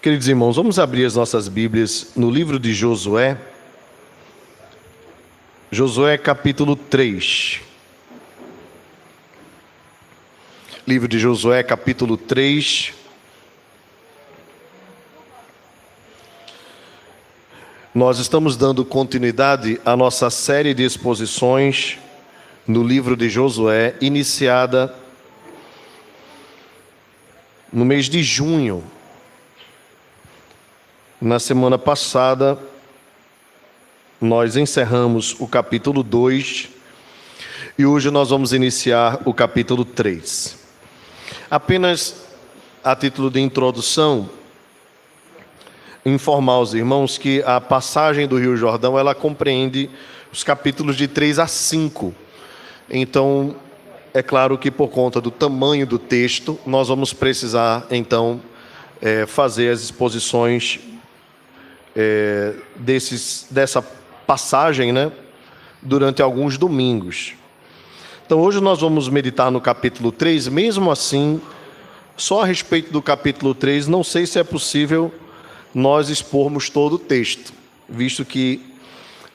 Queridos irmãos, vamos abrir as nossas Bíblias no livro de Josué. Josué capítulo 3. Livro de Josué capítulo 3. Nós estamos dando continuidade à nossa série de exposições no livro de Josué, iniciada no mês de junho. Na semana passada, nós encerramos o capítulo 2 e hoje nós vamos iniciar o capítulo 3. Apenas a título de introdução, informar aos irmãos que a passagem do Rio Jordão, ela compreende os capítulos de 3 a 5. Então, é claro que por conta do tamanho do texto, nós vamos precisar, então, fazer as exposições dessa passagem, durante alguns domingos. Então, hoje nós vamos meditar no capítulo 3, mesmo assim, só a respeito do capítulo 3, não sei se é possível nós expormos todo o texto, visto que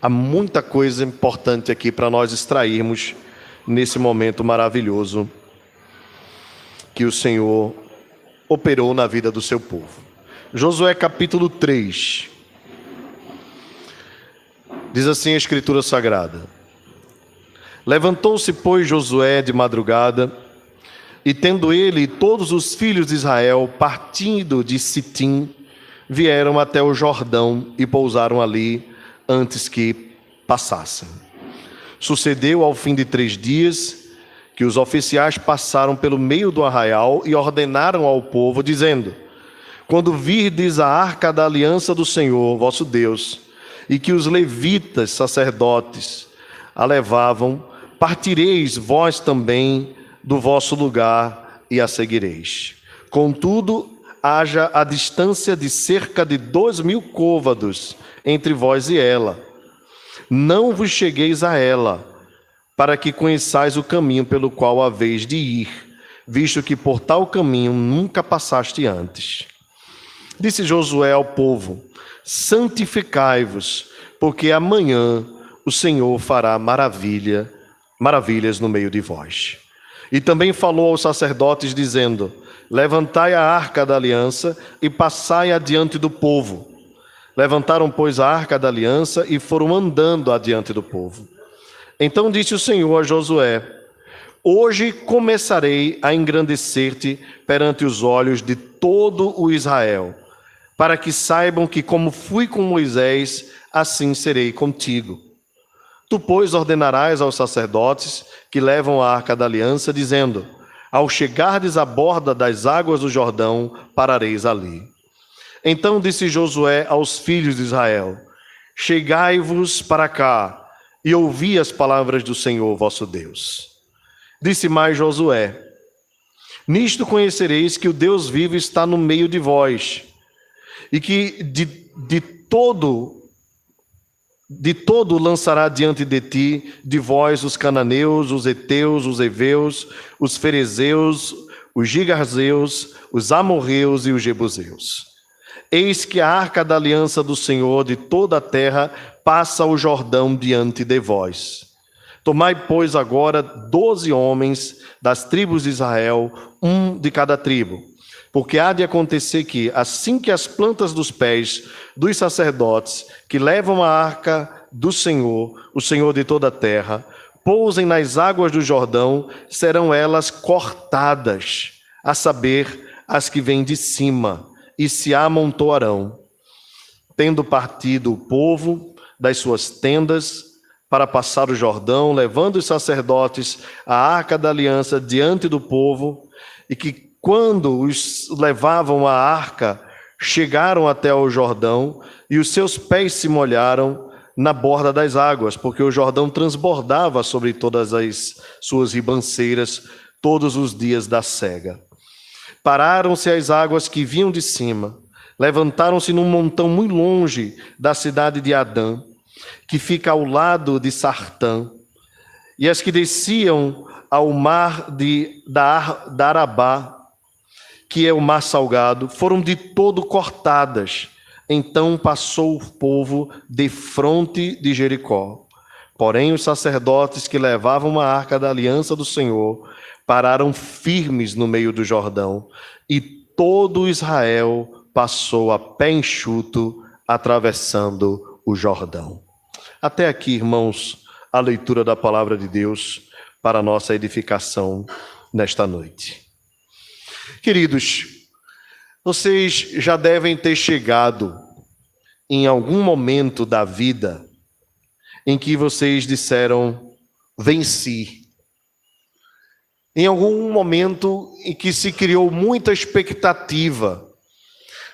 há muita coisa importante aqui para nós extrairmos nesse momento maravilhoso que o Senhor operou na vida do seu povo. Josué capítulo 3. Diz assim a Escritura Sagrada: Levantou-se, pois, Josué de madrugada, e tendo ele e todos os filhos de Israel, partindo de Sitim, vieram até o Jordão e pousaram ali antes que passassem. Sucedeu ao fim de 3 dias que os oficiais passaram pelo meio do arraial e ordenaram ao povo, dizendo: Quando virdes a arca da aliança do Senhor, vosso Deus, e que os levitas, sacerdotes, a levavam, partireis vós também do vosso lugar e a seguireis. Contudo, haja a distância de cerca de 2.000 côvados entre vós e ela. Não vos chegueis a ela, para que conheçais o caminho pelo qual haveis de ir, visto que por tal caminho nunca passaste antes. Disse Josué ao povo: Santificai-vos, porque amanhã o Senhor fará maravilhas no meio de vós. E também falou aos sacerdotes, dizendo: Levantai a arca da aliança e passai adiante do povo. Levantaram, pois, a arca da aliança e foram andando adiante do povo. Então disse o Senhor a Josué: Hoje começarei a engrandecer-te perante os olhos de todo o Israel, para que saibam que, como fui com Moisés, assim serei contigo. Tu, pois, ordenarás aos sacerdotes que levam a arca da aliança, dizendo: Ao chegardes à borda das águas do Jordão, parareis ali. Então disse Josué aos filhos de Israel: Chegai-vos para cá e ouvi as palavras do Senhor vosso Deus. Disse mais Josué: Nisto conhecereis que o Deus vivo está no meio de vós, e que de todo lançará diante de ti, de vós, os cananeus, os heteus, os heveus, os ferezeus, os gigazeus, os amorreus e os jebuseus. Eis que a arca da aliança do Senhor de toda a terra passa o Jordão diante de vós. Tomai, pois, agora 12 homens das tribos de Israel, um de cada tribo. Porque há de acontecer que, assim que as plantas dos pés dos sacerdotes que levam a arca do Senhor, o Senhor de toda a terra, pousem nas águas do Jordão, serão elas cortadas, a saber, as que vêm de cima, e se amontoarão. Tendo partido o povo das suas tendas para passar o Jordão, levando os sacerdotes a arca da aliança diante do povo, e que quando os levavam a arca, chegaram até o Jordão, e os seus pés se molharam na borda das águas, porque o Jordão transbordava sobre todas as suas ribanceiras todos os dias da sega. Pararam-se as águas que vinham de cima, levantaram-se num montão muito longe da cidade de Adã, que fica ao lado de Sartã, e as que desciam ao mar da Arabá, que é o Mar Salgado, foram de todo cortadas. Então passou o povo defronte de Jericó. Porém, os sacerdotes que levavam a arca da aliança do Senhor pararam firmes no meio do Jordão, e todo Israel passou a pé enxuto, atravessando o Jordão. Até aqui, irmãos, a leitura da palavra de Deus para a nossa edificação nesta noite. Queridos, vocês já devem ter chegado em algum momento da vida em que vocês disseram, venci. Em algum momento em que se criou muita expectativa.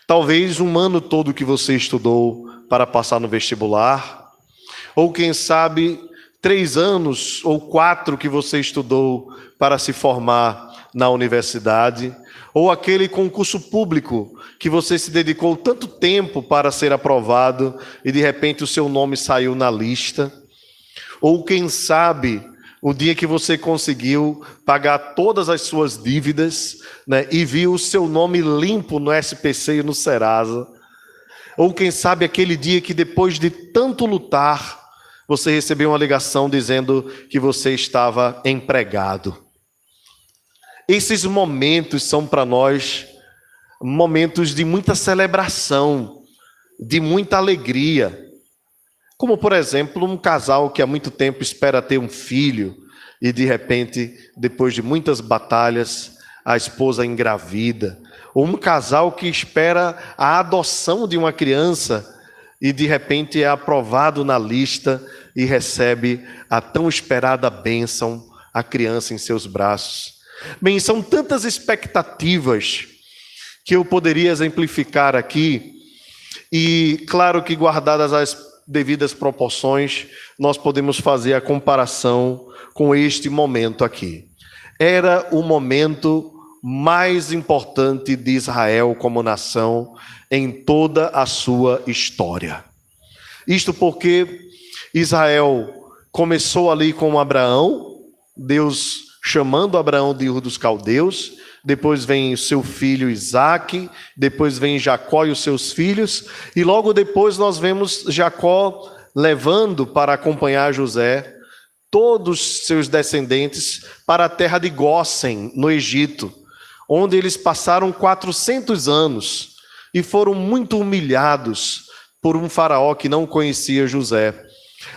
Talvez um ano todo que você estudou para passar no vestibular, ou quem sabe 3 anos ou 4 que você estudou para se formar na universidade, ou aquele concurso público que você se dedicou tanto tempo para ser aprovado e de repente o seu nome saiu na lista, ou quem sabe o dia que você conseguiu pagar todas as suas dívidas, né, e viu o seu nome limpo no SPC e no Serasa, ou quem sabe aquele dia que depois de tanto lutar, você recebeu uma ligação dizendo que você estava empregado. Esses momentos são para nós momentos de muita celebração, de muita alegria. Como, por exemplo, um casal que há muito tempo espera ter um filho e, de repente, depois de muitas batalhas, a esposa engravida. Ou um casal que espera a adoção de uma criança e, de repente, é aprovado na lista e recebe a tão esperada bênção, a criança em seus braços. Bem, são tantas expectativas que eu poderia exemplificar aqui, e claro que guardadas as devidas proporções, nós podemos fazer a comparação com este momento aqui. Era o momento mais importante de Israel como nação em toda a sua história. Isto porque Israel começou ali com Abraão, Deus chamando Abraão de Ur dos Caldeus, depois vem o seu filho Isaque, depois vem Jacó e os seus filhos, e logo depois nós vemos Jacó levando para acompanhar José todos os seus descendentes para a terra de Gósen, no Egito, onde eles passaram 400 anos e foram muito humilhados por um faraó que não conhecia José.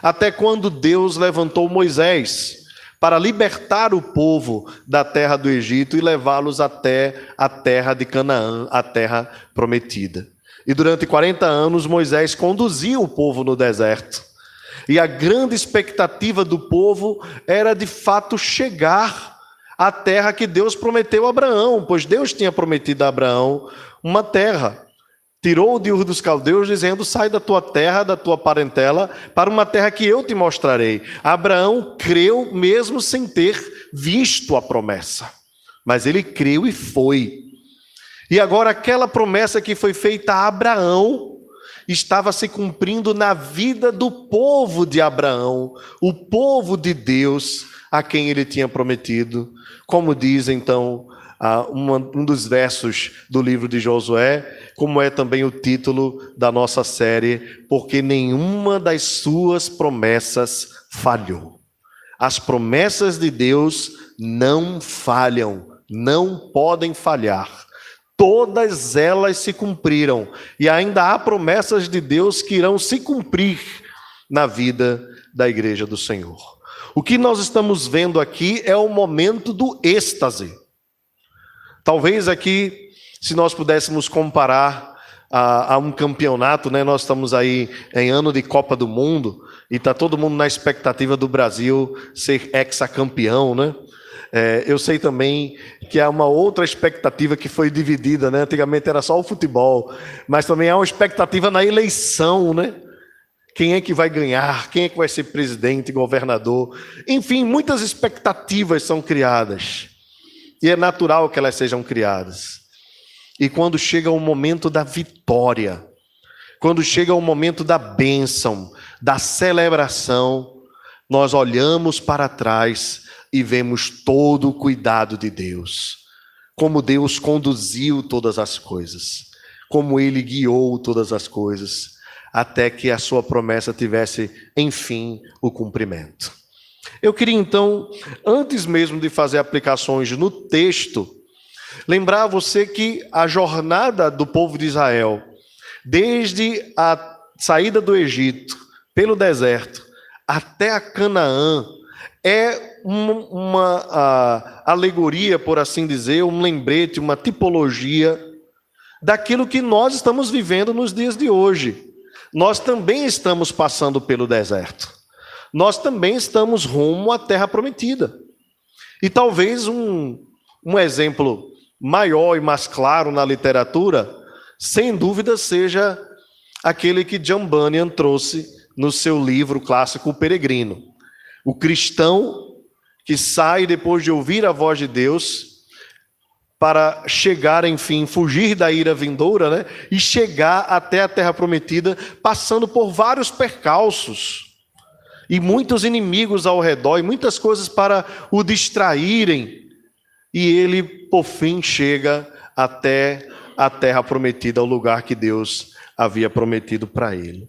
Até quando Deus levantou Moisés para libertar o povo da terra do Egito e levá-los até a terra de Canaã, a terra prometida. E durante 40 anos Moisés conduzia o povo no deserto. E a grande expectativa do povo era de fato chegar à terra que Deus prometeu a Abraão, pois Deus tinha prometido a Abraão uma terra. Tirou de Ur dos Caldeus, dizendo, sai da tua terra, da tua parentela, para uma terra que eu te mostrarei. Abraão creu mesmo sem ter visto a promessa. Mas ele creu e foi. E agora aquela promessa que foi feita a Abraão, estava se cumprindo na vida do povo de Abraão, o povo de Deus, a quem ele tinha prometido. Como diz então um dos versos do livro de Josué, como é também o título da nossa série, porque nenhuma das suas promessas falhou. As promessas de Deus não falham, não podem falhar. Todas elas se cumpriram, e ainda há promessas de Deus que irão se cumprir na vida da igreja do Senhor. O que nós estamos vendo aqui é o momento do êxtase. Talvez aqui, se nós pudéssemos comparar a um campeonato, né? Nós estamos aí em ano de Copa do Mundo e está todo mundo na expectativa do Brasil ser hexacampeão, né? Eu sei também que há uma outra expectativa que foi dividida, né? Antigamente era só o futebol, mas também há uma expectativa na eleição, né? Quem é que vai ganhar? Quem é que vai ser presidente, governador? Enfim, muitas expectativas são criadas. E é natural que elas sejam criadas. E quando chega o momento da vitória, quando chega o momento da bênção, da celebração, nós olhamos para trás e vemos todo o cuidado de Deus. como Deus conduziu todas as coisas, como Ele guiou todas as coisas, até que a sua promessa tivesse, enfim, o cumprimento. Eu queria então, antes mesmo de fazer aplicações no texto, lembrar a você que a jornada do povo de Israel, desde a saída do Egito, pelo deserto, até a Canaã, é uma alegoria, por assim dizer, um lembrete, uma tipologia daquilo que nós estamos vivendo nos dias de hoje. Nós também estamos passando pelo deserto. Nós também estamos rumo à terra prometida. E talvez um exemplo maior e mais claro na literatura, sem dúvida, seja aquele que John Bunyan trouxe no seu livro clássico O Peregrino. O cristão que sai depois de ouvir a voz de Deus para chegar, enfim, fugir da ira vindoura, né? E chegar até a terra prometida, passando por vários percalços e muitos inimigos ao redor e muitas coisas para o distraírem. E ele, por fim, chega até a terra prometida, ao lugar que Deus havia prometido para ele.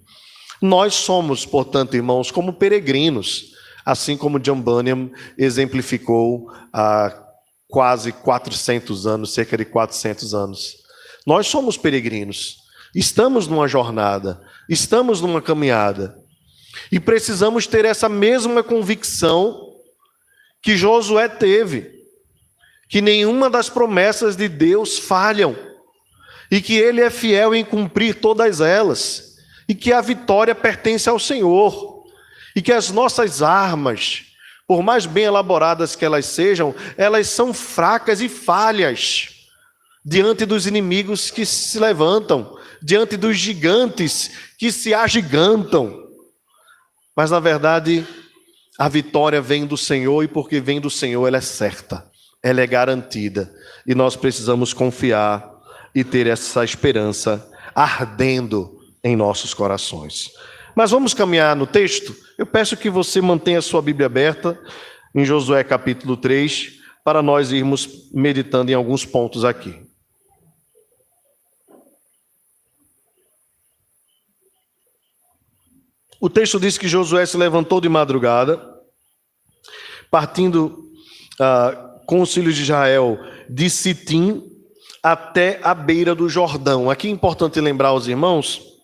Nós somos, portanto, irmãos, como peregrinos, assim como John Bunyan exemplificou há quase 400 anos, cerca de 400 anos. Nós somos peregrinos, estamos numa jornada, estamos numa caminhada, e precisamos ter essa mesma convicção que Josué teve, que nenhuma das promessas de Deus falham, e que Ele é fiel em cumprir todas elas, e que a vitória pertence ao Senhor, e que as nossas armas, por mais bem elaboradas que elas sejam, elas são fracas e falhas diante dos inimigos que se levantam, diante dos gigantes que se agigantam. Mas, na verdade, a vitória vem do Senhor, e porque vem do Senhor, ela é certa, ela é garantida. E nós precisamos confiar e ter essa esperança ardendo em nossos corações. Mas vamos caminhar no texto? Eu peço que você mantenha a sua Bíblia aberta em Josué capítulo 3, para nós irmos meditando em alguns pontos aqui. O texto diz que Josué se levantou de madrugada, partindo com os filhos de Israel de Sitim até a beira do Jordão. Aqui é importante lembrar aos irmãos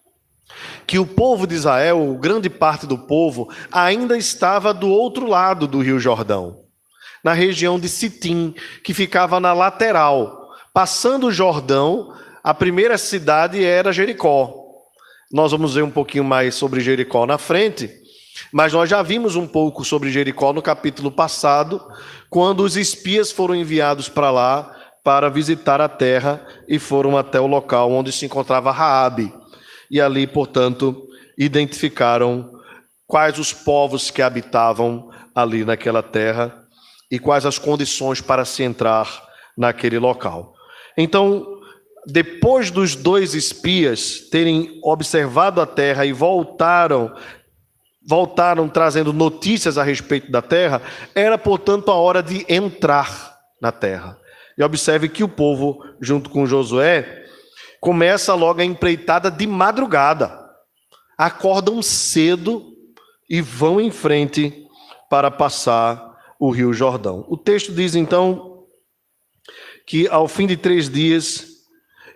que o povo de Israel, grande parte do povo, ainda estava do outro lado do rio Jordão, na região de Sitim, que ficava na lateral. Passando o Jordão, a primeira cidade era Jericó. Nós vamos ver um pouquinho mais sobre Jericó na frente, mas nós já vimos um pouco sobre Jericó no capítulo passado, quando os espias foram enviados para lá para visitar a terra e foram até o local onde se encontrava Raabe. E ali, portanto, identificaram quais os povos que habitavam ali naquela terra e quais as condições para se entrar naquele local. Então, depois dos dois espias terem observado a terra e voltaram trazendo notícias a respeito da terra, era, portanto, a hora de entrar na terra. E observe que o povo, junto com Josué, começa logo a empreitada de madrugada. Acordam cedo e vão em frente para passar o rio Jordão. O texto diz, então, que ao fim de 3 dias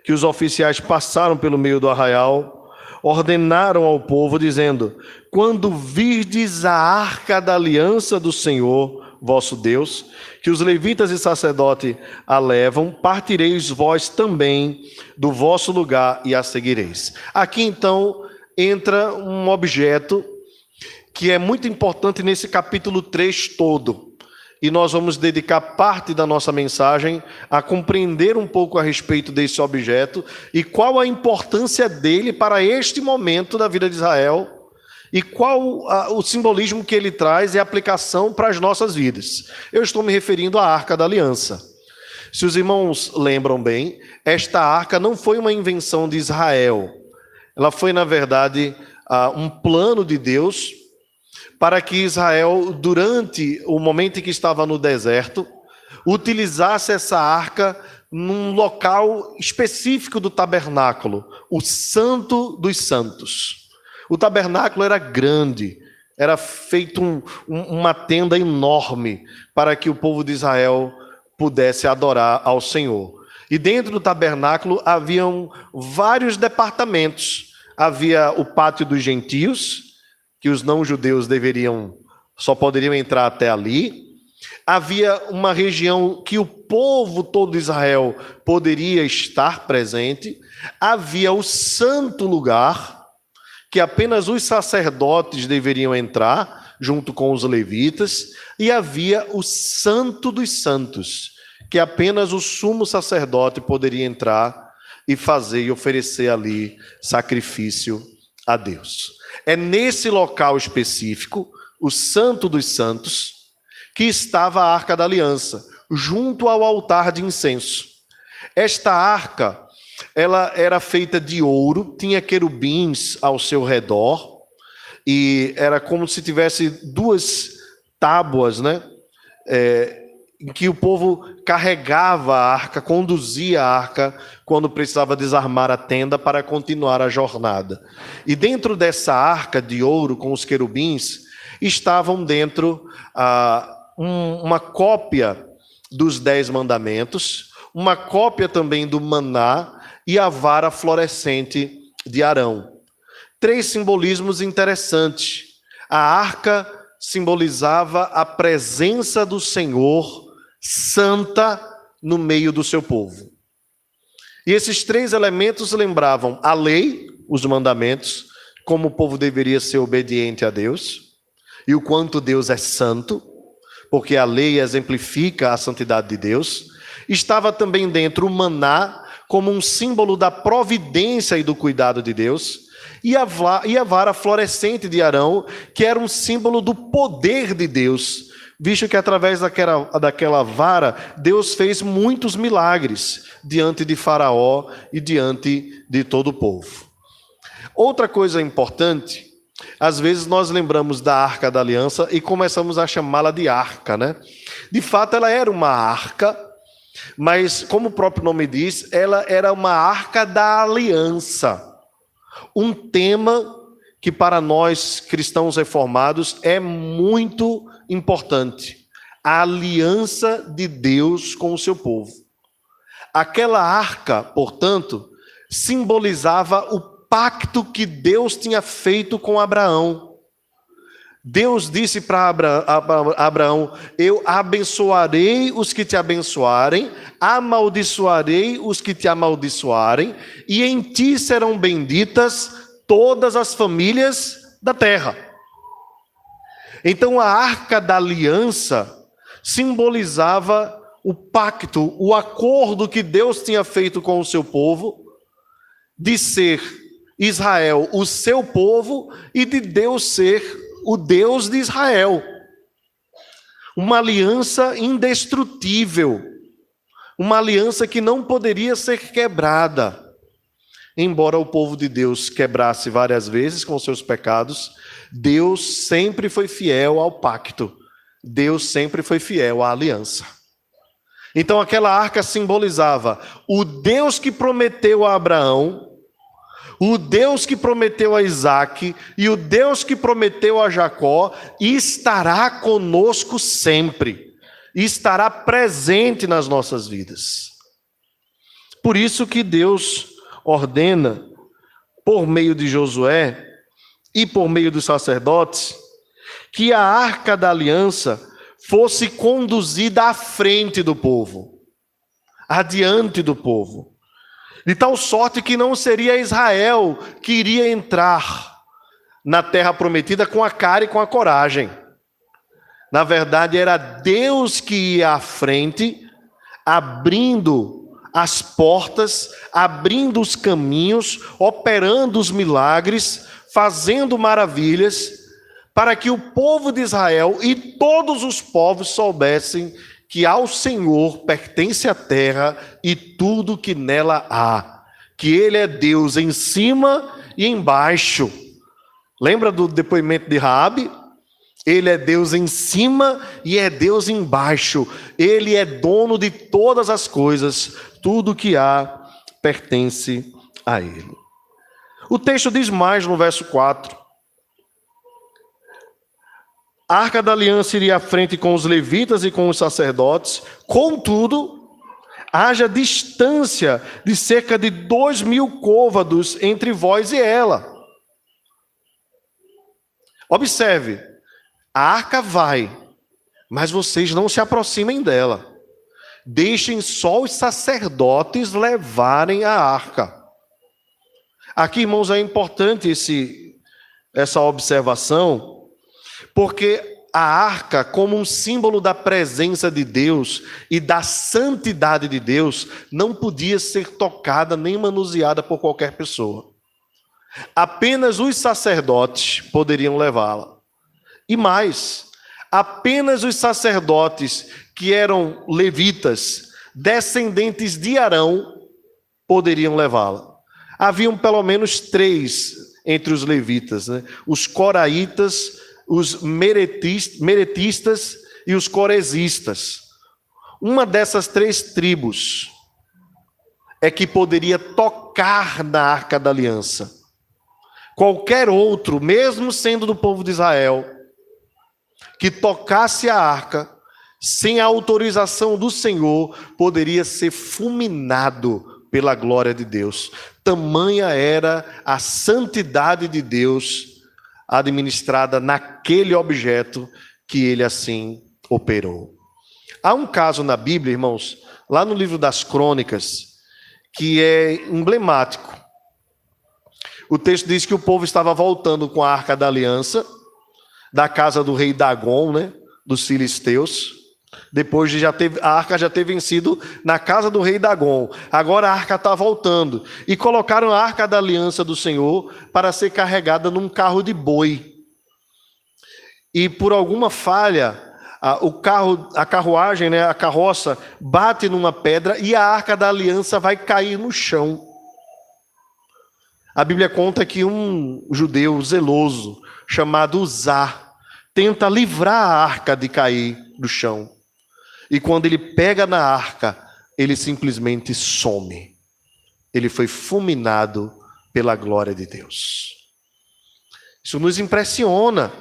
que os oficiais passaram pelo meio do arraial, ordenaram ao povo, dizendo: quando virdes a arca da aliança do Senhor, vosso Deus, que os levitas e sacerdotes a levam, partireis vós também do vosso lugar e a seguireis. Aqui então entra um objeto que é muito importante nesse capítulo 3 todo. E nós vamos dedicar parte da nossa mensagem a compreender um pouco a respeito desse objeto e qual a importância dele para este momento da vida de Israel e qual o simbolismo que ele traz e a aplicação para as nossas vidas. Eu estou me referindo à Arca da Aliança. Se os irmãos lembram bem, esta arca não foi uma invenção de Israel. Ela foi, na verdade, um plano de Deus para que Israel, durante o momento em que estava no deserto, utilizasse essa arca num local específico do tabernáculo, o Santo dos Santos. O tabernáculo era grande, era feito uma tenda enorme para que o povo de Israel pudesse adorar ao Senhor. E dentro do tabernáculo haviam vários departamentos. Havia o pátio dos gentios, que os não-judeus só poderiam entrar até ali. Havia uma região que o povo todo de Israel poderia estar presente. Havia o santo lugar, que apenas os sacerdotes deveriam entrar, junto com os levitas. E havia o santo dos santos, que apenas o sumo sacerdote poderia entrar e fazer e oferecer ali sacrifício a Deus. É nesse local específico, o Santo dos Santos, que estava a Arca da Aliança, junto ao altar de incenso. Esta arca, ela era feita de ouro, tinha querubins ao seu redor, e era como se tivesse duas tábuas, né? Em que o povo carregava a arca, conduzia a arca quando precisava desarmar a tenda para continuar a jornada. E dentro dessa arca de ouro com os querubins, estavam dentro uma cópia dos 10 mandamentos, uma cópia também do maná e a vara florescente de Arão. 3 simbolismos interessantes. A arca simbolizava a presença do Senhor santa no meio do seu povo. E esses 3 elementos lembravam a lei, os mandamentos, como o povo deveria ser obediente a Deus, e o quanto Deus é santo, porque a lei exemplifica a santidade de Deus. Estava também dentro o maná, como um símbolo da providência e do cuidado de Deus, e a vara florescente de Arão, que era um símbolo do poder de Deus, visto que através daquela vara, Deus fez muitos milagres diante de Faraó e diante de todo o povo. Outra coisa importante, às vezes nós lembramos da Arca da Aliança e começamos a chamá-la de arca, né? De fato, ela era uma arca, mas, como o próprio nome diz, ela era uma arca da aliança. Um tema que para nós cristãos reformados é muito importante. A aliança de Deus com o seu povo. Aquela arca, portanto, simbolizava o pacto que Deus tinha feito com Abraão. Deus disse para Abraão: eu abençoarei os que te abençoarem, amaldiçoarei os que te amaldiçoarem, e em ti serão benditas todas as famílias da terra. Então a arca da aliança simbolizava o pacto, o acordo que Deus tinha feito com o seu povo, de ser Israel o seu povo e de Deus ser o Deus de Israel. Uma aliança indestrutível, uma aliança que não poderia ser quebrada. Embora o povo de Deus quebrasse várias vezes com seus pecados, Deus sempre foi fiel ao pacto. Deus sempre foi fiel à aliança. Então aquela arca simbolizava o Deus que prometeu a Abraão, o Deus que prometeu a Isaque e o Deus que prometeu a Jacó, estará conosco sempre, estará presente nas nossas vidas. Por isso que Deus ordena, por meio de Josué e por meio dos sacerdotes, que a arca da aliança fosse conduzida à frente do povo, adiante do povo. De tal sorte que não seria Israel que iria entrar na terra prometida com a cara e com a coragem. Na verdade, era Deus que ia à frente, abrindo as portas, abrindo os caminhos, operando os milagres, fazendo maravilhas, para que o povo de Israel e todos os povos soubessem que ao Senhor pertence a terra e tudo que nela há, que Ele é Deus em cima e embaixo. Lembra do depoimento de Raabe? Ele é Deus em cima e é Deus embaixo. Ele é dono de todas as coisas. tudo que há pertence a ele. O texto diz mais no verso 4. A Arca da Aliança iria à frente com os levitas e com os sacerdotes, contudo, haja distância de cerca de 2.000 côvados entre vós e ela. Observe, a arca vai, mas vocês não se aproximem dela. Deixem só os sacerdotes levarem a arca. Aqui, irmãos, é importante essa observação, porque a arca, como um símbolo da presença de Deus e da santidade de Deus, não podia ser tocada nem manuseada por qualquer pessoa. Apenas os sacerdotes poderiam levá-la. E mais, apenas os sacerdotes que eram levitas, descendentes de Arão, poderiam levá-la. Haviam pelo menos 3 entre os levitas, né? Os coraitas, os meretistas e os corezistas. Uma dessas 3 tribos é que poderia tocar na Arca da Aliança. Qualquer outro, mesmo sendo do povo de Israel, que tocasse a arca, sem a autorização do Senhor, poderia ser fulminado pela glória de Deus. Tamanha era a santidade de Deus administrada naquele objeto que ele assim operou. Há um caso na Bíblia, irmãos, lá no livro das Crônicas, que é emblemático. O texto diz que o povo estava voltando com a Arca da Aliança da casa do rei Dagon, né, dos filisteus. Depois de a arca já ter vencido na casa do rei Dagon. Agora a arca está voltando. E colocaram a Arca da Aliança do Senhor para ser carregada num carro de boi. E por alguma falha, a carruagem, né, a carroça, bate numa pedra e a Arca da Aliança vai cair no chão. A Bíblia conta que um judeu zeloso, chamado Uzá, tenta livrar a arca de cair do chão. E quando ele pega na arca, ele simplesmente some. Ele foi fulminado pela glória de Deus. Isso nos impressiona,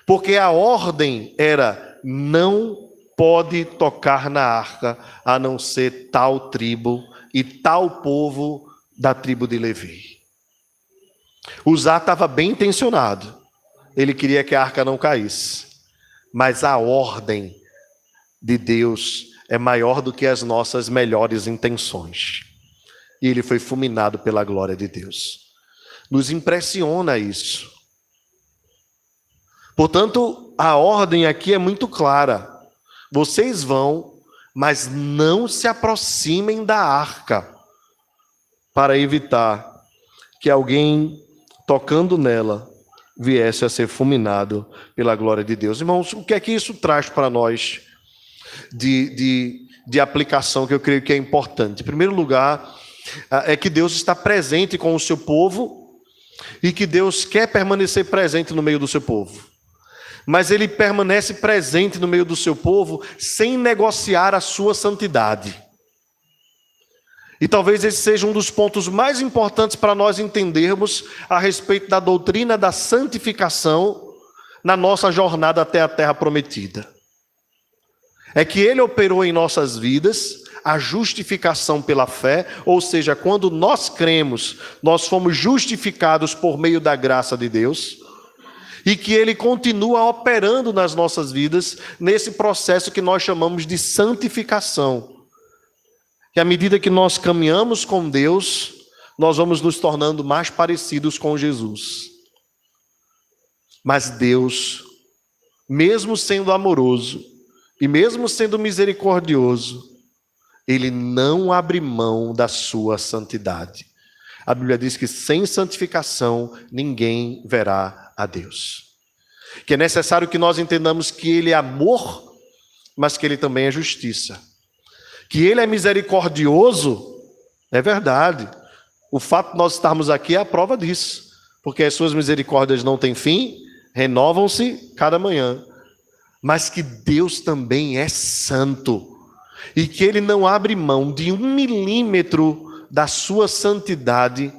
porque a ordem era: não pode tocar na arca, a não ser tal tribo e tal povo da tribo de Levi. Uzá estava bem intencionado. Ele queria que a arca não caísse. Mas a ordem de Deus é maior do que as nossas melhores intenções. E ele foi fulminado pela glória de Deus. Nos impressiona isso. Portanto, a ordem aqui é muito clara. Vocês vão, mas não se aproximem da arca, para evitar que alguém tocando nela viesse a ser fulminado pela glória de Deus. Irmãos, o que é que isso traz para nós de aplicação, que eu creio que é importante? Em primeiro lugar, é que Deus está presente com o seu povo e que Deus quer permanecer presente no meio do seu povo. Mas ele permanece presente no meio do seu povo sem negociar a sua santidade. E talvez esse seja um dos pontos mais importantes para nós entendermos a respeito da doutrina da santificação na nossa jornada até a terra prometida. É que ele operou em nossas vidas a justificação pela fé, ou seja, quando nós cremos, nós fomos justificados por meio da graça de Deus, e que ele continua operando nas nossas vidas nesse processo que nós chamamos de santificação. Que à medida que nós caminhamos com Deus, nós vamos nos tornando mais parecidos com Jesus. Mas Deus, mesmo sendo amoroso e mesmo sendo misericordioso, ele não abre mão da sua santidade. A Bíblia diz que sem santificação ninguém verá a Deus. Que é necessário que nós entendamos que ele é amor, mas que ele também é justiça. Que ele é misericordioso, é verdade. O fato de nós estarmos aqui é a prova disso. Porque as suas misericórdias não têm fim, renovam-se cada manhã. Mas que Deus também é santo. e que Ele não abre mão de 1 milímetro da sua santidade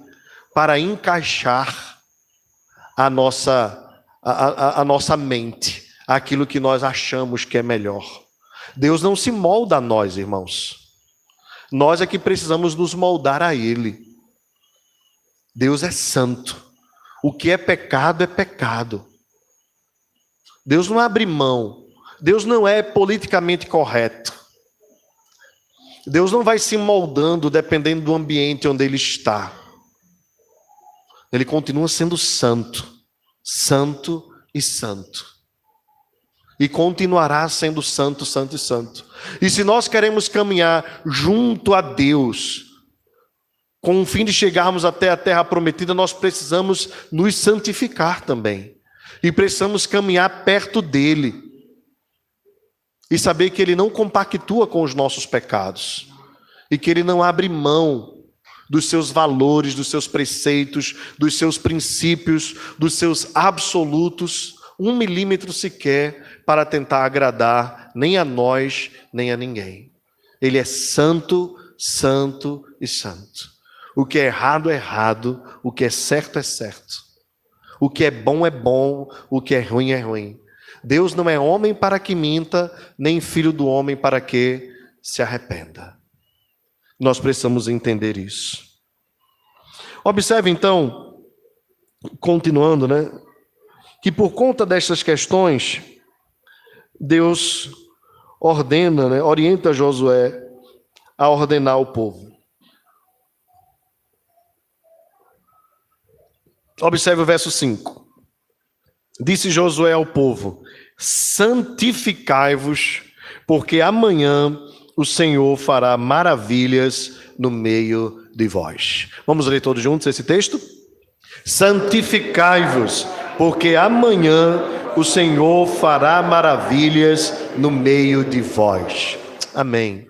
para encaixar a nossa mente, aquilo que nós achamos que é melhor. Deus não se molda a nós, irmãos. Nós é que precisamos nos moldar a Ele. Deus é santo. O que é pecado é pecado. Deus não abre mão. Deus não é politicamente correto. Deus não vai se moldando dependendo do ambiente onde Ele está. Ele continua sendo santo, santo e santo. E continuará sendo santo, santo e santo. E se nós queremos caminhar junto a Deus, com o fim de chegarmos até a terra prometida, nós precisamos nos santificar também. E precisamos caminhar perto dEle. E saber que Ele não compactua com os nossos pecados. E que Ele não abre mão dos seus valores, dos seus preceitos, dos seus princípios, dos seus absolutos, 1 milímetro sequer, para tentar agradar nem a nós, nem a ninguém. Ele é santo, santo e santo. O que é errado é errado, o que é certo é certo. O que é bom, o que é ruim. Deus não é homem para que minta, nem filho do homem para que se arrependa. Nós precisamos entender isso. Observe então, continuando, que por conta destas questões, Deus orienta Josué a ordenar o povo. Observe o verso 5. Disse Josué ao povo: santificai-vos, porque amanhã o Senhor fará maravilhas no meio de vós. Vamos ler todos juntos esse texto? Santificai-vos, porque amanhã o Senhor fará maravilhas no meio de vós. Amém.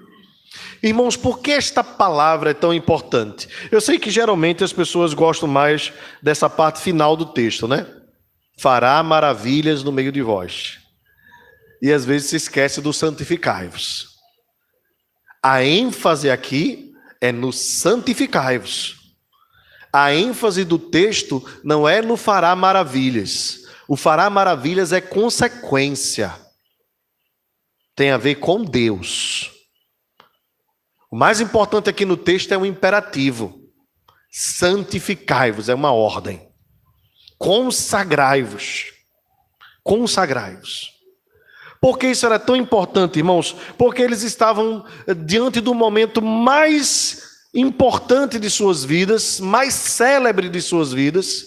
Irmãos, por que esta palavra é tão importante? Eu sei que geralmente as pessoas gostam mais dessa parte final do texto, Fará maravilhas no meio de vós. E às vezes se esquece do santificai-vos. A ênfase aqui é no santificai-vos. A ênfase do texto não é no fará maravilhas. O fará maravilhas é consequência. Tem a ver com Deus. O mais importante aqui no texto é o imperativo. Santificai-vos, é uma ordem. Consagrai-vos. Consagrai-vos. Por que isso era tão importante, irmãos? Porque eles estavam diante do momento mais importante de suas vidas, mais célebre de suas vidas,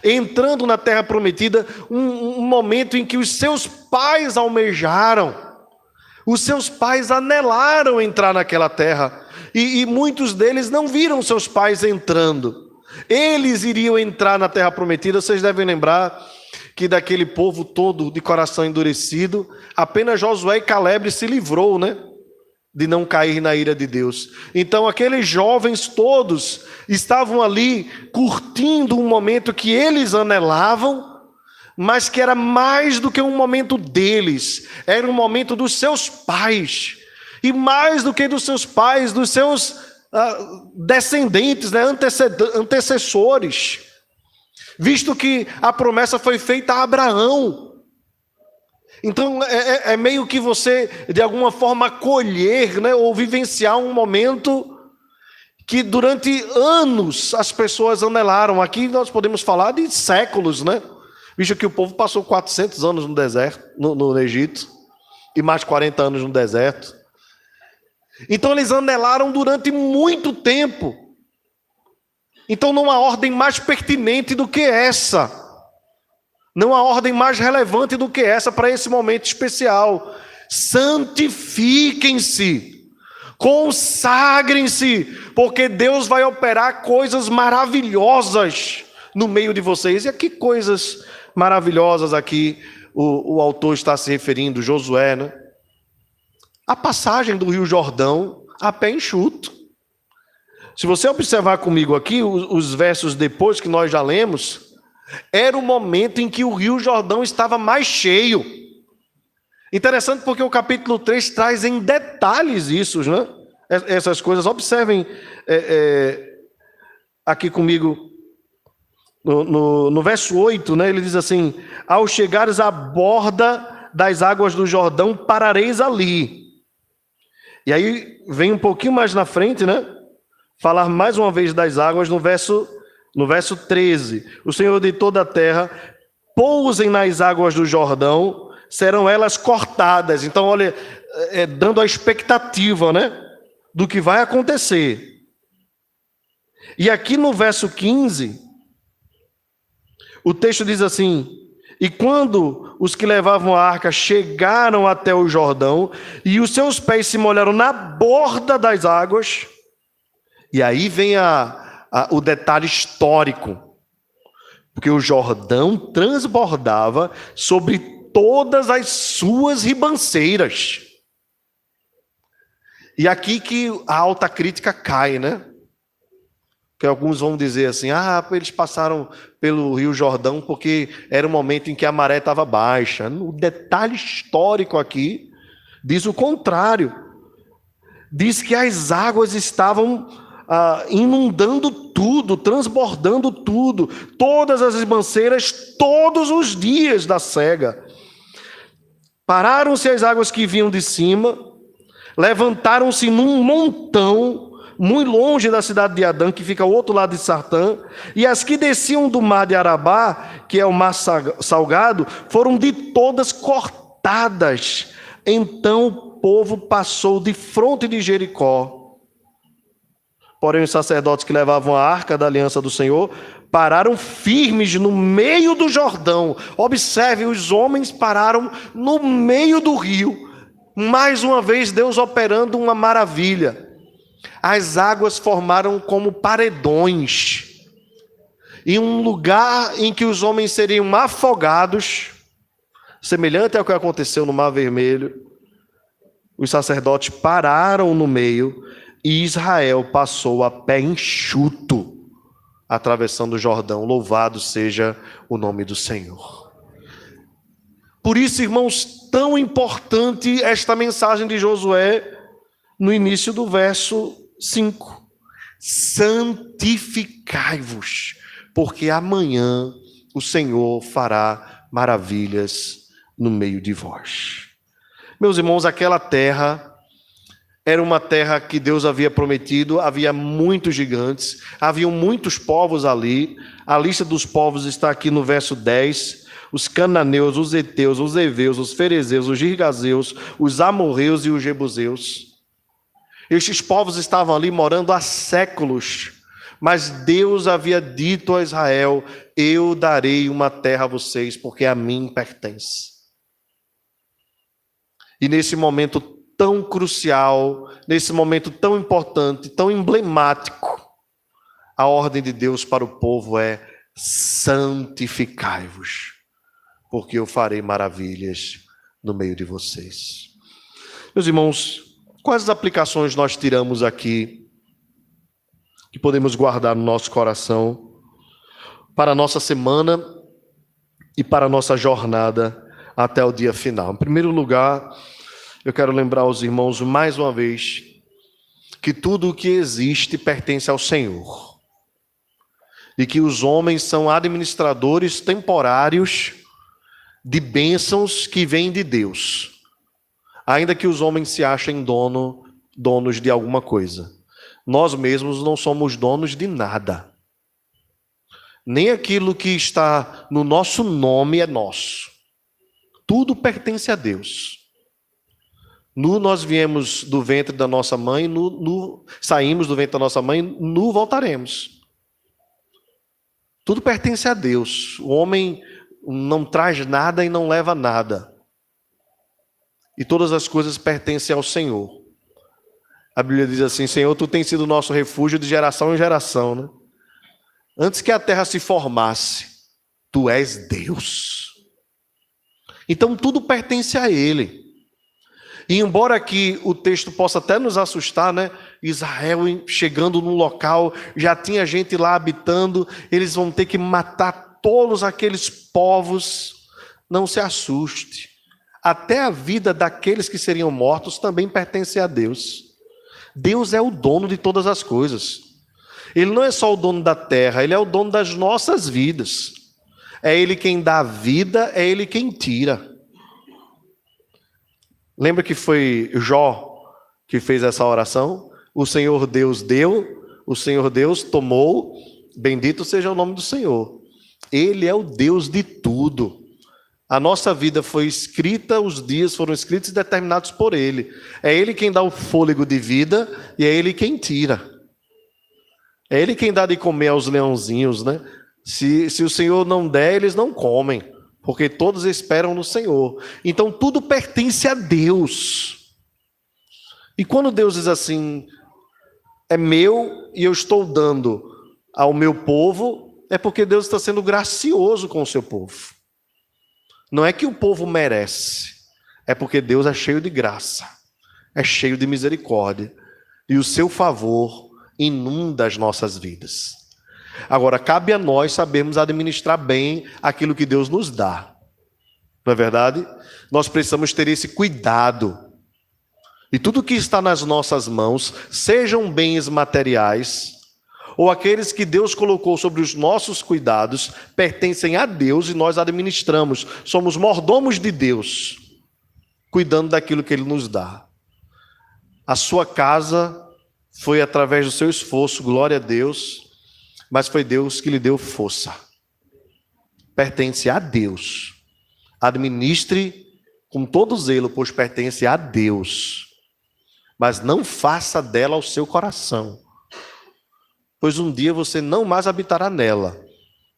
entrando na terra prometida, um momento em que os seus pais almejaram, os seus pais anelaram entrar naquela terra, e muitos deles não viram seus pais entrando. Eles iriam entrar na terra prometida. Vocês devem lembrar que daquele povo todo de coração endurecido, apenas Josué e Caleb se livrou, de não cair na ira de Deus. Então aqueles jovens todos estavam ali curtindo um momento que eles anelavam, mas que era mais do que um momento deles, era um momento dos seus pais, e mais do que dos seus pais, dos seus descendentes, antecessores, visto que a promessa foi feita a Abraão. Então é meio que você de alguma forma colher, ou vivenciar um momento que durante anos as pessoas anelaram. Aqui nós podemos falar de séculos, visto que o povo passou 400 anos no deserto, no Egito, e mais 40 anos no deserto. Então eles anelaram durante muito tempo. Então não há ordem mais pertinente do que essa. Não há ordem mais relevante do que essa para esse momento especial. Santifiquem-se, consagrem-se, porque Deus vai operar coisas maravilhosas no meio de vocês. E a que coisas maravilhosas aqui o autor está se referindo, Josué, A passagem do Rio Jordão a pé enxuto. Se você observar comigo aqui, os versos depois que nós já lemos, era o momento em que o Rio Jordão estava mais cheio. Interessante porque o capítulo 3 traz em detalhes isso, né? Essas coisas. Observem aqui comigo, no verso 8, né? Ele diz assim: ao chegares à borda das águas do Jordão, parareis ali. E aí vem um pouquinho mais na frente, né? Falar mais uma vez das águas no verso 13. O Senhor de toda a terra, pousem nas águas do Jordão, serão elas cortadas. Então, olha, dando a expectativa, né? Do que vai acontecer. E aqui no verso 15, o texto diz assim: e quando os que levavam a arca chegaram até o Jordão, e os seus pés se molharam na borda das águas, e aí vem o detalhe histórico, porque o Jordão transbordava sobre todas as suas ribanceiras. E aqui que a alta crítica cai, né? Que alguns vão dizer assim: eles passaram pelo Rio Jordão porque era o momento em que a maré estava baixa. O detalhe histórico aqui diz o contrário. Diz que as águas estavam inundando tudo, transbordando tudo, todas as ribanceiras, todos os dias da cega. Pararam-se as águas que vinham de cima, levantaram-se num montão, muito longe da cidade de Adã, que fica ao outro lado de Sartã, e as que desciam do mar de Arabá, que é o mar salgado, foram de todas cortadas. Então o povo passou de fronte de Jericó. Porém, os sacerdotes que levavam a arca da aliança do Senhor pararam firmes no meio do Jordão. Observe, os homens pararam no meio do rio. Mais uma vez, Deus operando uma maravilha. As águas formaram como paredões. Em um lugar em que os homens seriam afogados, semelhante ao que aconteceu no Mar Vermelho, os sacerdotes pararam no meio e Israel passou a pé enxuto, atravessando o Jordão. Louvado seja o nome do Senhor. Por isso, irmãos, tão importante esta mensagem de Josué no início do verso 5. Santificai-vos, porque amanhã o Senhor fará maravilhas no meio de vós. Meus irmãos, aquela terra era uma terra que Deus havia prometido, havia muitos gigantes, haviam muitos povos ali. A lista dos povos está aqui no verso 10. Os cananeus, os heteus, os heveus, os ferezeus, os girgazeus, os amorreus e os jebuseus. Estes povos estavam ali morando há séculos, mas Deus havia dito a Israel: eu darei uma terra a vocês, porque a mim pertence. E nesse momento tão crucial, nesse momento tão importante, tão emblemático, a ordem de Deus para o povo é: santificai-vos, porque eu farei maravilhas no meio de vocês. Meus irmãos, quais as aplicações nós tiramos aqui que podemos guardar no nosso coração para a nossa semana e para a nossa jornada até o dia final? Em primeiro lugar, eu quero lembrar aos irmãos mais uma vez que tudo o que existe pertence ao Senhor e que os homens são administradores temporários de bênçãos que vêm de Deus, ainda que os homens se achem donos de alguma coisa. Nós mesmos não somos donos de nada. Nem aquilo que está no nosso nome é nosso. Tudo pertence a Deus. Nós viemos do ventre da nossa mãe, saímos do ventre da nossa mãe, voltaremos. Tudo pertence a Deus. O homem não traz nada e não leva nada. E todas as coisas pertencem ao Senhor. A Bíblia diz assim: Senhor, tu tens sido o nosso refúgio de geração em geração, né? Antes que a terra se formasse, tu és Deus. Então tudo pertence a Ele. E embora aqui o texto possa até nos assustar, né? Israel chegando num local, já tinha gente lá habitando, eles vão ter que matar todos aqueles povos. Não se assuste. até a vida daqueles que seriam mortos também pertence a Deus. Deus é o dono de todas as coisas. Ele não é só o dono da terra, ele é o dono das nossas vidas. É ele quem dá vida, é ele quem tira. Lembra que foi Jó que fez essa oração? O Senhor Deus deu, o Senhor Deus tomou, bendito seja o nome do Senhor. Ele é o Deus de tudo. A nossa vida foi escrita, os dias foram escritos e determinados por Ele. É Ele quem dá o fôlego de vida e é Ele quem tira. É Ele quem dá de comer aos leãozinhos, né? Se o Senhor não der, eles não comem, porque todos esperam no Senhor. Então tudo pertence a Deus. E quando Deus diz assim, é meu e eu estou dando ao meu povo, é porque Deus está sendo gracioso com o seu povo. Não é que o povo merece, é porque Deus é cheio de graça, é cheio de misericórdia, e o seu favor inunda as nossas vidas. Agora, cabe a nós sabermos administrar bem aquilo que Deus nos dá. Não é verdade? Nós precisamos ter esse cuidado. E tudo que está nas nossas mãos, sejam bens materiais, ou aqueles que Deus colocou sobre os nossos cuidados, pertencem a Deus e nós administramos. Somos mordomos de Deus, cuidando daquilo que Ele nos dá. A sua casa foi através do seu esforço, glória a Deus, mas foi Deus que lhe deu força. Pertence a Deus. Administre com todo zelo, pois pertence a Deus. Mas não faça dela o seu coração, pois um dia você não mais habitará nela.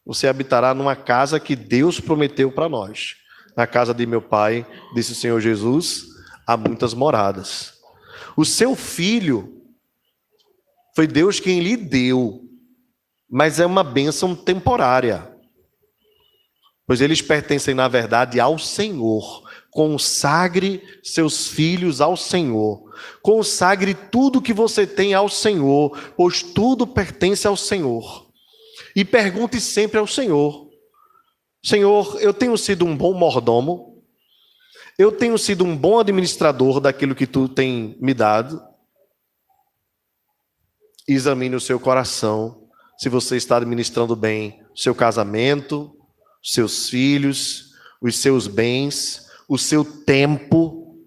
Você habitará numa casa que Deus prometeu para nós. Na casa de meu Pai, disse o Senhor Jesus, há muitas moradas. O seu filho foi Deus quem lhe deu, mas é uma bênção temporária, pois eles pertencem, na verdade, ao Senhor. Consagre seus filhos ao Senhor. Consagre tudo que você tem ao Senhor, pois tudo pertence ao Senhor. E pergunte sempre ao Senhor: Senhor, eu tenho sido um bom mordomo? Eu tenho sido um bom administrador daquilo que tu tem me dado? Examine o seu coração, se você está administrando bem o seu casamento, seus filhos, os seus bens, o seu tempo,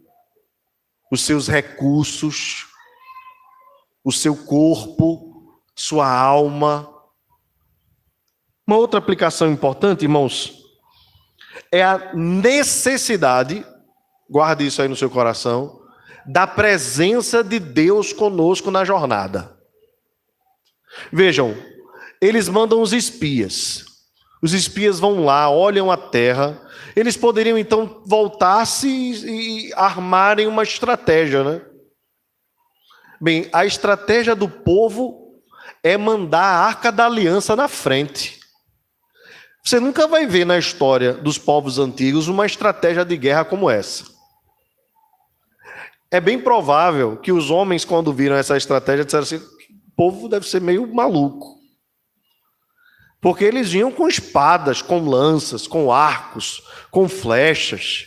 os seus recursos, o seu corpo, sua alma. Uma outra aplicação importante, irmãos, é a necessidade, guarde isso aí no seu coração, da presença de Deus conosco na jornada. Vejam, eles mandam os espias. Os espias vão lá, olham a terra. Eles poderiam então voltar-se e armarem uma estratégia, né? Bem, a estratégia do povo é mandar a Arca da Aliança na frente. Você nunca vai ver na história dos povos antigos uma estratégia de guerra como essa. É bem provável que os homens, quando viram essa estratégia, disseram assim: o povo deve ser meio maluco. Porque eles vinham com espadas, com lanças, com arcos, com flechas.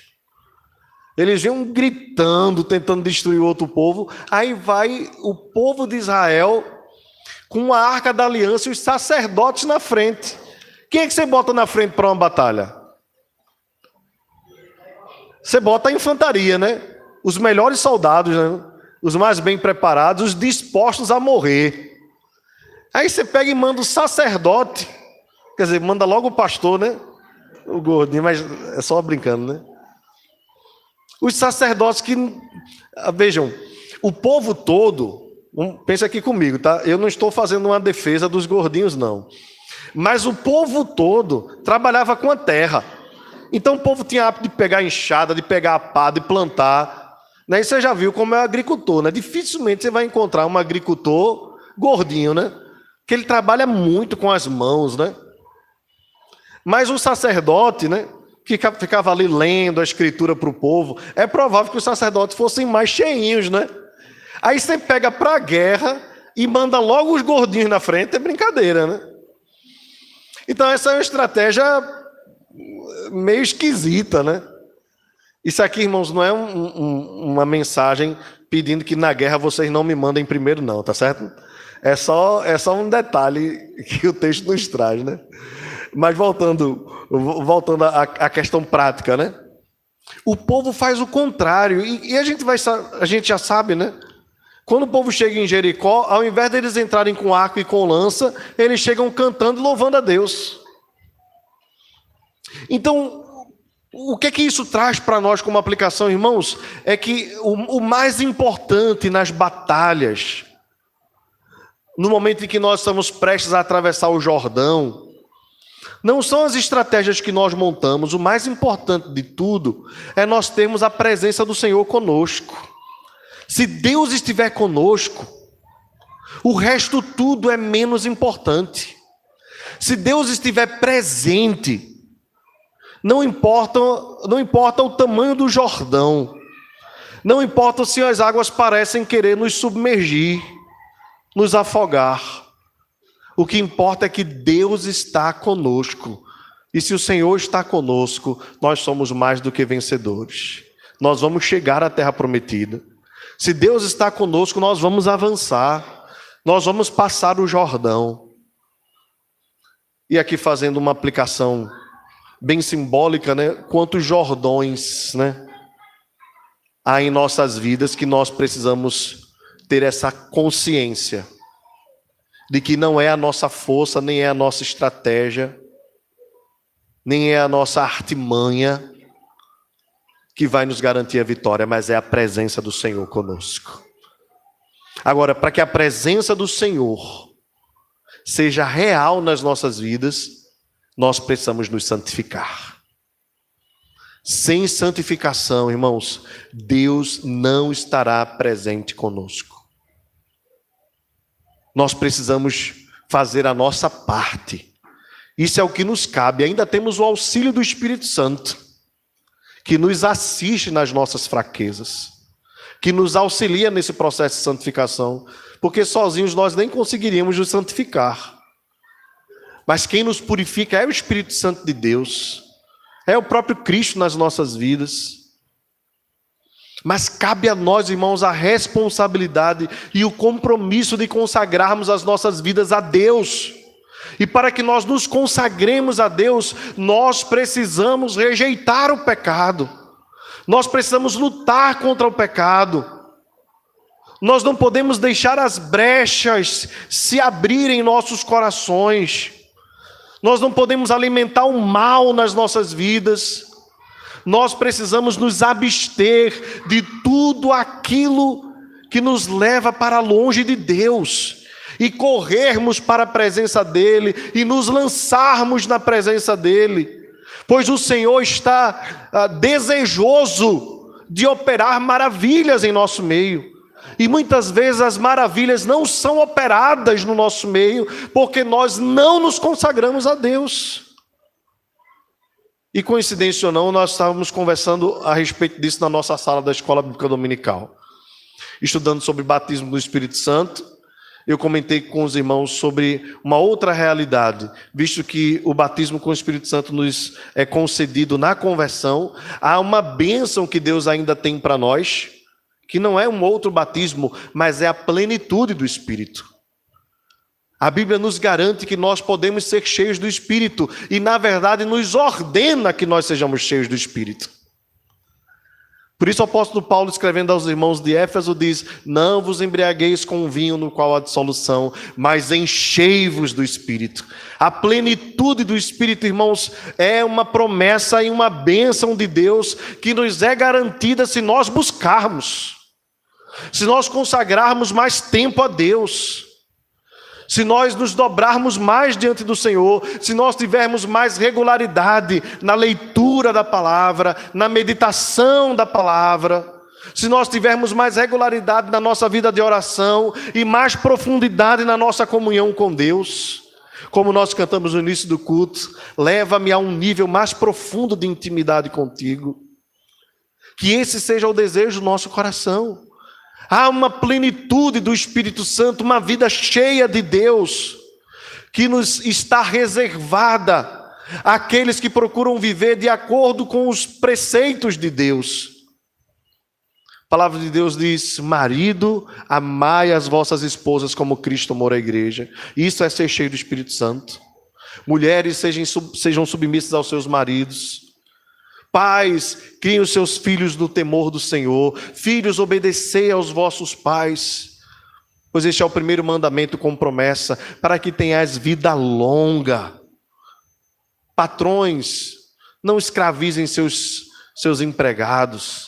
Eles vinham gritando, tentando destruir o outro povo. Aí vai o povo de Israel com a Arca da Aliança e os sacerdotes na frente. Quem é que você bota na frente para uma batalha? Você bota a infantaria, né? Os melhores soldados, né? Os mais bem preparados, os dispostos a morrer. Aí você pega e manda o sacerdote, quer dizer, manda logo o pastor, né? O gordinho, mas é só brincando, né? Os sacerdotes que... Vejam, o povo todo... Pensa aqui comigo, tá? Eu não estou fazendo uma defesa dos gordinhos, não. Mas o povo todo trabalhava com a terra. Então o povo tinha hábito de pegar a enxada, de pegar a pá, de plantar. Né? E você já viu como é o agricultor, né? Dificilmente você vai encontrar um agricultor gordinho, né? Que ele trabalha muito com as mãos, né? Mas o sacerdote, né, que ficava ali lendo a escritura para o povo, é provável que os sacerdotes fossem mais cheinhos, né? Aí você pega para a guerra e manda logo os gordinhos na frente, é brincadeira, né? Então essa é uma estratégia meio esquisita, né? Isso aqui, irmãos, não é uma mensagem pedindo que na guerra vocês não me mandem primeiro, não, tá certo? É só um detalhe que o texto nos traz, né? Mas voltando à questão prática, né? O povo faz o contrário, e a gente já sabe, né? Quando o povo chega em Jericó, ao invés deles entrarem com arco e com lança, eles chegam cantando e louvando a Deus. Então, o que é que isso traz para nós como aplicação, irmãos? É que o mais importante nas batalhas, no momento em que nós estamos prestes a atravessar o Jordão, não são as estratégias que nós montamos. O mais importante de tudo é nós termos a presença do Senhor conosco. Se Deus estiver conosco, o resto tudo é menos importante. Se Deus estiver presente, não importa o tamanho do Jordão, não importa se as águas parecem querer nos submergir, nos afogar. O que importa é que Deus está conosco. E se o Senhor está conosco, nós somos mais do que vencedores. Nós vamos chegar à terra prometida. Se Deus está conosco, nós vamos avançar. Nós vamos passar o Jordão. E aqui fazendo uma aplicação bem simbólica, né? Quantos Jordões, né, há em nossas vidas que nós precisamos ter essa consciência de que não é a nossa força, nem é a nossa estratégia, nem é a nossa artimanha que vai nos garantir a vitória, mas é a presença do Senhor conosco. Agora, para que a presença do Senhor seja real nas nossas vidas, nós precisamos nos santificar. Sem santificação, irmãos, Deus não estará presente conosco. Nós precisamos fazer a nossa parte. Isso é o que nos cabe. Ainda temos o auxílio do Espírito Santo, que nos assiste nas nossas fraquezas, que nos auxilia nesse processo de santificação, porque sozinhos nós nem conseguiríamos nos santificar. Mas quem nos purifica é o Espírito Santo de Deus, é o próprio Cristo nas nossas vidas. Mas cabe a nós, irmãos, a responsabilidade e o compromisso de consagrarmos as nossas vidas a Deus. E para que nós nos consagremos a Deus, nós precisamos rejeitar o pecado. Nós precisamos lutar contra o pecado. Nós não podemos deixar as brechas se abrirem em nossos corações. Nós não podemos alimentar o mal nas nossas vidas. Nós precisamos nos abster de tudo aquilo que nos leva para longe de Deus e corrermos para a presença dEle e nos lançarmos na presença dEle, pois o Senhor está desejoso de operar maravilhas em nosso meio. E muitas vezes as maravilhas não são operadas no nosso meio porque nós não nos consagramos a Deus. E coincidência ou não, nós estávamos conversando a respeito disso na nossa sala da Escola Bíblica Dominical, estudando sobre batismo do Espírito Santo. Eu comentei com os irmãos sobre uma outra realidade, visto que o batismo com o Espírito Santo nos é concedido na conversão. Há uma bênção que Deus ainda tem para nós, que não é um outro batismo, mas é a plenitude do Espírito. A Bíblia nos garante que nós podemos ser cheios do Espírito e, na verdade, nos ordena que nós sejamos cheios do Espírito. Por isso o apóstolo Paulo, escrevendo aos irmãos de Éfeso, diz: não vos embriagueis com o vinho no qual há dissolução, mas enchei-vos do Espírito. A plenitude do Espírito, irmãos, é uma promessa e uma bênção de Deus que nos é garantida se nós buscarmos, se nós consagrarmos mais tempo a Deus, se nós nos dobrarmos mais diante do Senhor, se nós tivermos mais regularidade na leitura da palavra, na meditação da palavra, se nós tivermos mais regularidade na nossa vida de oração e mais profundidade na nossa comunhão com Deus, como nós cantamos no início do culto: leva-me a um nível mais profundo de intimidade contigo. Que esse seja o desejo do nosso coração. Há uma plenitude do Espírito Santo, uma vida cheia de Deus, que nos está reservada aqueles que procuram viver de acordo com os preceitos de Deus. A palavra de Deus diz: marido, amai as vossas esposas como Cristo amou a igreja. Isso é ser cheio do Espírito Santo. Mulheres, sejam submissas aos seus maridos. Pais, criem os seus filhos no temor do Senhor. Filhos, obedecei aos vossos pais, pois este é o primeiro mandamento com promessa, para que tenhais vida longa. Patrões, não escravizem seus empregados.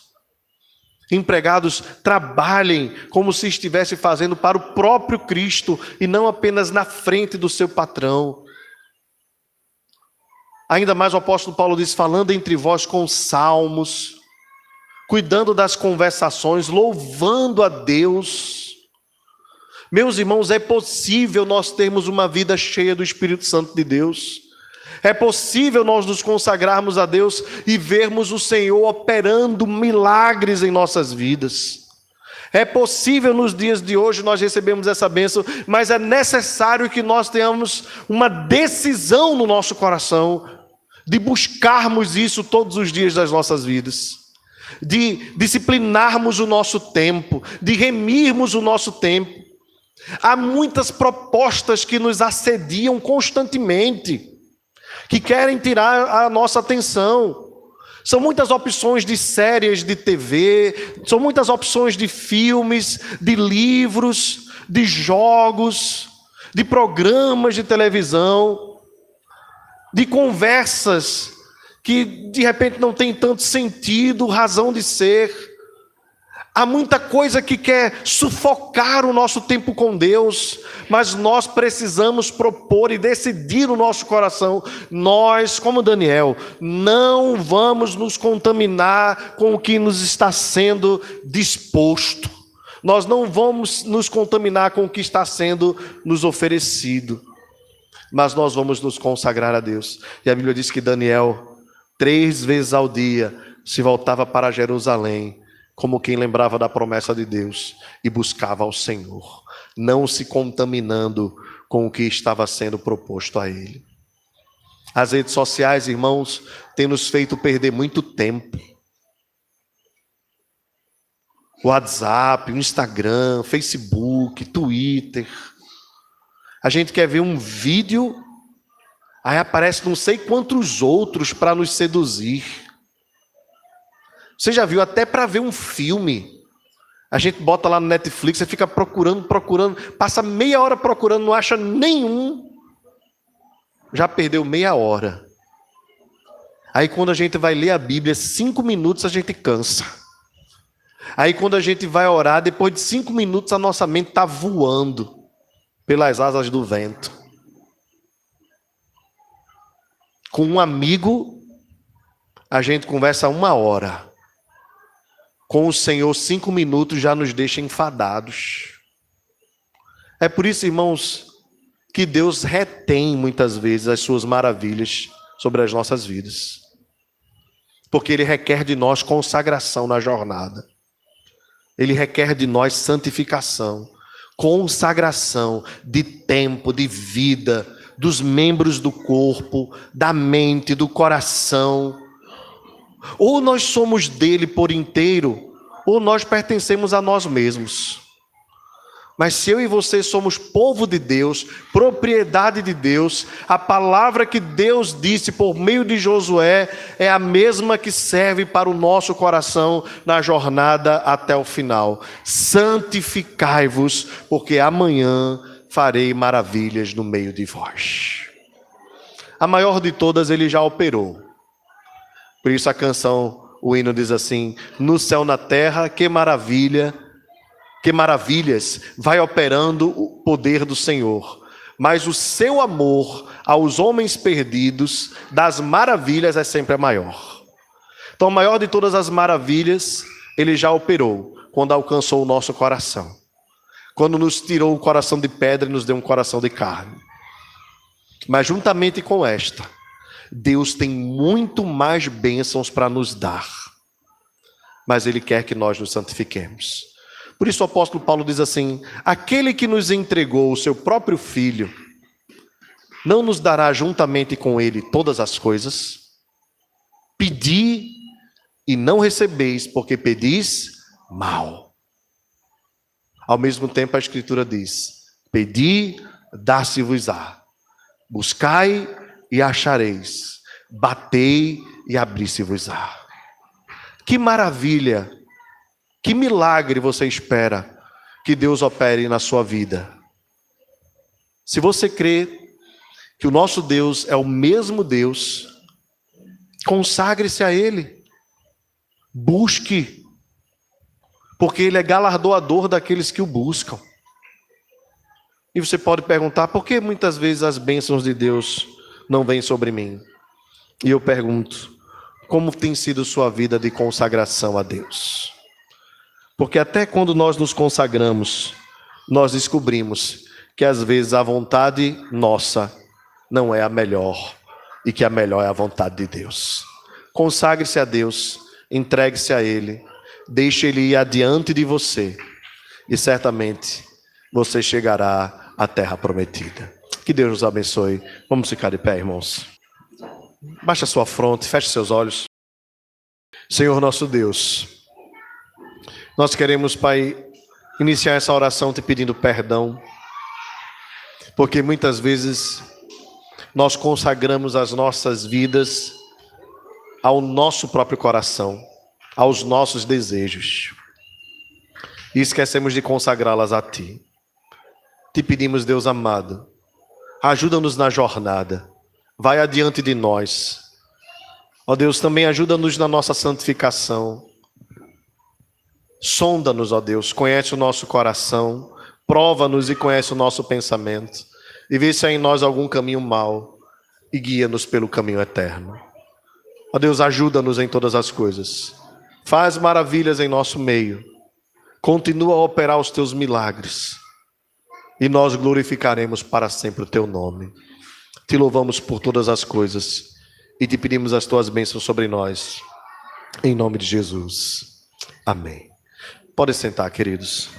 Empregados, trabalhem como se estivesse fazendo para o próprio Cristo e não apenas na frente do seu patrão. Ainda mais o apóstolo Paulo diz: falando entre vós com salmos, cuidando das conversações, louvando a Deus. Meus irmãos, é possível nós termos uma vida cheia do Espírito Santo de Deus. É possível nós nos consagrarmos a Deus e vermos o Senhor operando milagres em nossas vidas. É possível nos dias de hoje nós recebemos essa bênção, mas é necessário que nós tenhamos uma decisão no nosso coração de buscarmos isso todos os dias das nossas vidas, de disciplinarmos o nosso tempo, de remirmos o nosso tempo. Há muitas propostas que nos assediam constantemente, que querem tirar a nossa atenção. São muitas opções de séries de TV, são muitas opções de filmes, de livros, de jogos, de programas de televisão, de conversas que de repente não tem tanto sentido, razão de ser. Há muita coisa que quer sufocar o nosso tempo com Deus, mas nós precisamos propor e decidir no nosso coração: nós, como Daniel, não vamos nos contaminar com o que nos está sendo disposto. Nós não vamos nos contaminar com o que está sendo nos oferecido, mas nós vamos nos consagrar a Deus. E a Bíblia diz que Daniel, 3 vezes ao dia, se voltava para Jerusalém, como quem lembrava da promessa de Deus e buscava ao Senhor, não se contaminando com o que estava sendo proposto a ele. As redes sociais, irmãos, têm nos feito perder muito tempo. WhatsApp, Instagram, Facebook, Twitter. A gente quer ver um vídeo, aí aparece não sei quantos outros para nos seduzir. Você já viu, até para ver um filme, a gente bota lá no Netflix, você fica procurando, passa meia hora procurando, não acha nenhum, já perdeu meia hora. Aí quando a gente vai ler a Bíblia, 5 minutos a gente cansa. Aí quando a gente vai orar, depois de 5 minutos a nossa mente está voando pelas asas do vento. Com um amigo, a gente conversa 1 hora. Com o Senhor, 5 minutos já nos deixa enfadados. É por isso, irmãos, que Deus retém muitas vezes as suas maravilhas sobre as nossas vidas. Porque Ele requer de nós consagração na jornada. Ele requer de nós santificação, consagração de tempo, de vida, dos membros do corpo, da mente, do coração. Ou nós somos dele por inteiro, ou nós pertencemos a nós mesmos. Mas se eu e você somos povo de Deus, propriedade de Deus, a palavra que Deus disse por meio de Josué é a mesma que serve para o nosso coração na jornada até o final. Santificai-vos, porque amanhã farei maravilhas no meio de vós. A maior de todas ele já operou. Por isso a canção, o hino diz assim: no céu, na terra, que maravilha, que maravilhas vai operando o poder do Senhor. Mas o seu amor aos homens perdidos, das maravilhas é sempre a maior. Então a maior de todas as maravilhas, ele já operou, quando alcançou o nosso coração. Quando nos tirou o coração de pedra e nos deu um coração de carne. Mas juntamente com esta, Deus tem muito mais bênçãos para nos dar, mas Ele quer que nós nos santifiquemos. Por isso o apóstolo Paulo diz assim: aquele que nos entregou o seu próprio Filho, não nos dará juntamente com ele todas as coisas? Pedi e não recebeis, porque pedis mal. Ao mesmo tempo a Escritura diz: pedi, dar-se-vos-á. Buscai e achareis. Batei e abri-se-vos-á. Que maravilha, que milagre você espera que Deus opere na sua vida. Se você crê que o nosso Deus é o mesmo Deus, consagre-se a Ele. Busque, porque Ele é galardoador daqueles que o buscam. E você pode perguntar, por que muitas vezes as bênçãos de Deus não vêm sobre mim? E eu pergunto, como tem sido sua vida de consagração a Deus? Porque até quando nós nos consagramos, nós descobrimos que às vezes a vontade nossa não é a melhor, e que a melhor é a vontade de Deus. Consagre-se a Deus, entregue-se a Ele, deixe Ele ir adiante de você, e certamente você chegará à terra prometida. Que Deus nos abençoe. Vamos ficar de pé, irmãos. Baixe a sua fronte, feche seus olhos. Senhor nosso Deus, nós queremos, Pai, iniciar essa oração te pedindo perdão, porque muitas vezes nós consagramos as nossas vidas ao nosso próprio coração, aos nossos desejos, e esquecemos de consagrá-las a Ti. Te pedimos, Deus amado, ajuda-nos na jornada, vai adiante de nós. Ó Deus, também ajuda-nos na nossa santificação. Sonda-nos, ó Deus, conhece o nosso coração, prova-nos e conhece o nosso pensamento, e vê se há em nós algum caminho mau, e guia-nos pelo caminho eterno. Ó Deus, ajuda-nos em todas as coisas, faz maravilhas em nosso meio, continua a operar os Teus milagres, e nós glorificaremos para sempre o Teu nome. Te louvamos por todas as coisas, e te pedimos as Tuas bênçãos sobre nós, em nome de Jesus. Amém. Podem sentar, queridos.